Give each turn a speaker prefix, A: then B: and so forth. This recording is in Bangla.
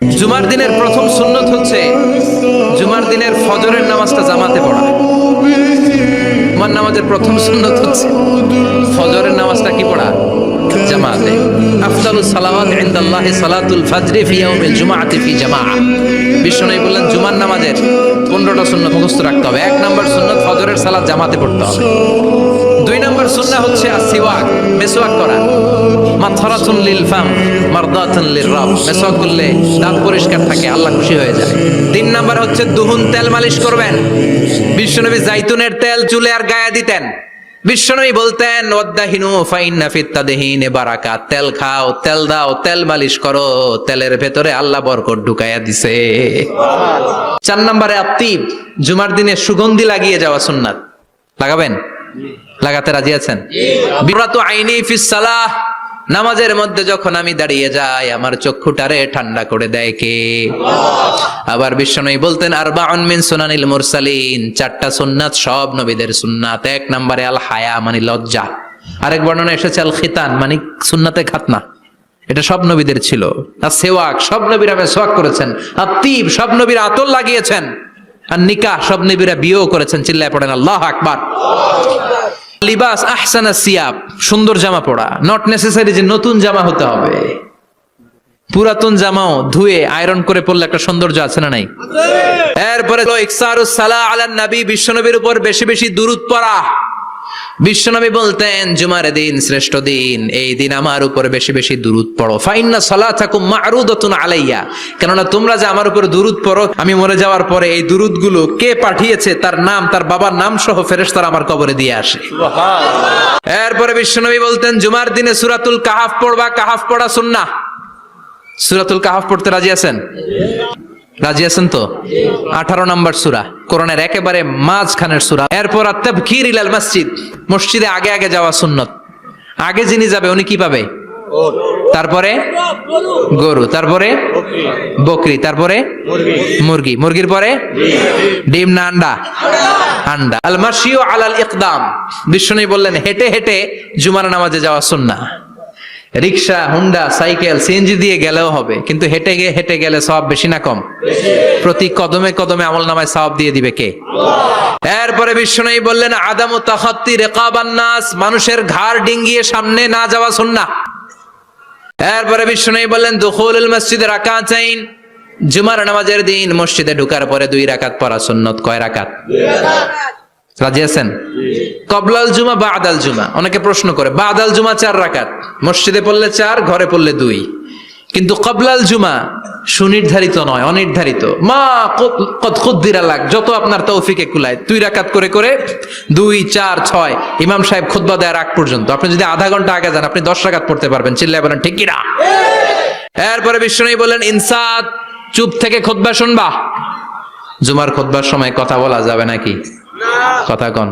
A: জুমার দিনের প্রথম সুন্নত হচ্ছে জুমার দিনের ফজরের নামাজটা জামাতে পড়া। জুমার নামাজের প্রথম সুন্নত হচ্ছে ফজরের নামাজটা কি পড়া? জামাতে। আফদালুস সালাওয়াত ইনদাল্লাহি সালাতুল ফজরি ফি ইয়াউমিল জুমআতি ফি জামাআ। বিশ্বনবী বললেন জুমার নামাজের 15টা সুন্নত মুখস্থ রাখতে হবে। 1 নম্বর সুন্নত ফজরের সালাত জামাতে পড়তে হবে। 2 নম্বর সুন্নাহ হচ্ছে আসওয়াক, মেসওয়াক করা। মাতহারাতুন লিল ফাম মারদাতুন লিররাব। মেসওয়াক করলে দাঁত পরিষ্কার থাকে, আল্লাহ খুশি হয়ে যায়। 3 নম্বর হচ্ছে দুহুন, তেল মালিশ করবেন। বিশ্বনবী জাইতুনের তেল চুলে আর গায়ে দিতেন। বিশ্বনবী বলতেন ওয়াদাহিনু ফাইন্না ফিত তাদহিনে বারাকাত। তেল খাও, তেল দাও, তেল মালিশ করো, তেলের ভেতরে আল্লাহ বরকত ঢুকাইয়া দিছে। 4 নম্বরে আত্তিব, জুমার দিনে সুগন্ধি লাগিয়ে যাওয়া সুন্নাত। লাগাবেন? লাগাতে রাজি আছেন? বিরাতু আইনি ফিস সালাহ। নামাজের মধ্যে যখন আমি দাঁড়িয়ে যাই আমার চক্ষুটারে ঠান্ডা করে দেয় কে? আবার বিশ্বনবী বলতেন আরবাউন মিন সুনানিল মুরসালিন। 4টা সুন্নাত সব নবীদের সুন্নাত। 1 নম্বরে আল হায়া মানে লজ্জা। আরেক বর্ণনা এসেছে আল খিতান মানে সুন্নাতে খাতনা। এটা সব নবীদের ছিল। আর সেওয়াক, সব নবীরা মেসওয়াক করেছেন। আত্তিব, সব নবীরা আতর লাগিয়েছেন। আর নিকাহ, সব নবীরা বিয়েও করেছেন। চিল্লায় পড়েন আল্লাহু আকবার। লিবাস আহসানা সিয়াব, সুন্দর জামা পড়া। নট নেসেসারি যে নতুন জামা হতে হবে। পুরাতন জামাও ধুয়ে আয়রন করে পরলে একটা সৌন্দর্য আছে না নাই? এরপরে ইকসারুস সালাহ আলান নবী, বিশ্বনবীর উপর বেশি বেশি দুরূদ পড়া। বিশ্বনবী বলতেন জুমার দিন শ্রেষ্ঠ দিন, এই দিন আমার উপর বেশি বেশি দুরূদ পড়ো। ফাইন্না সালাতাকুম মা'রুদাতুন আলাইয়া। কেননা তোমরা যে আমার উপর দুরূদ পড়ো, আমি মরে যাওয়ার পরে এই দুরূদগুলো কে পাঠিয়েছে তার নাম, তার বাবার নাম সহ ফেরেশতারা আমার কবরে দিয়ে আসে। সুবহানাল্লাহ। এরপরে বিশ্বনবী বলতেন জুমার দিনে সূরাতুল কাহাফ পড়বা। কাহাফ পড়া সুন্নাহ। সূরাতুল কাহাফ পড়তে রাজি আছেন? রাজি আছেন তো? 18 নম্বর সূরা, কোরআনের একেবারে মাঝখানের সূরা। এরপর আত-তাবকির ইলাল মসজিদ, মসজিদে আগে আগে যাওয়া সুন্নত। আগে যিনি যাবে উনি কি পাবে? তারপরে গরু, তারপরে বকরি, তারপরে মুরগি, মুরগির পরে ডিম না আন্ডা? আন্ডা। আল মাশিউ আলাল ইকদাম, বিশ্বনবী বললেন হেঁটে হেঁটে জুমার নামাজে যাওয়া সুন্নাহ। রিকশা, হুন্ডা, সাইকেল, সিএনজি দিয়ে গেলেও হবে, কিন্তু হেঁটে গেলে সওয়াব বেশি না কম? প্রতি কদমে কদমে আমলনামায় সওয়াব দিয়ে দিবে কে? এরপরে বিশ্বনবী বললেন আদামু তাখাত্তি রিকাবান নাস, মানুষের ঘাড় ডিঙ্গিয়ে সামনে না যাওয়া সুন্নাহ। এরপরে বিশ্বনবী বললেন দুখুলুল মসজিদে রাকাতাইন, জুমার নামাজের দিন মসজিদে ঢোকার পরে 2 রাকাত পড়া সুন্নত। কয় রাকাত? 2 রাকাত। রাজি আছেন? কবলাল জুমা বাদাল জুমা। অনেকে প্রশ্ন করে বাদাল জুমা 4 রাকাত, মসজিদে পড়লে 4, ঘরে পড়লে 2। কিন্তু কবলাল জুমা সুনির্ধারিত নয়, অনির্ধারিত। মা কদ কুদ্দিরা লাক, যত আপনার তৌফিকে কুলায় 2 রাকাত করে করে 2, 4, 6 ইমাম সাহেব খুতবা দেওয়ার আগ পর্যন্ত। আপনি যদি আধা ঘন্টা আগে যান আপনি 10 রাকাত পড়তে পারবেন। চিল্লায় বলেন ঠিক কি না? এরপরে বিশ্বনবী বলেন ইনসাত, চুপ থেকে খুতবা শুনবা। জুমার খুতবার সময় কথা বলা যাবে নাকি? কথা কন।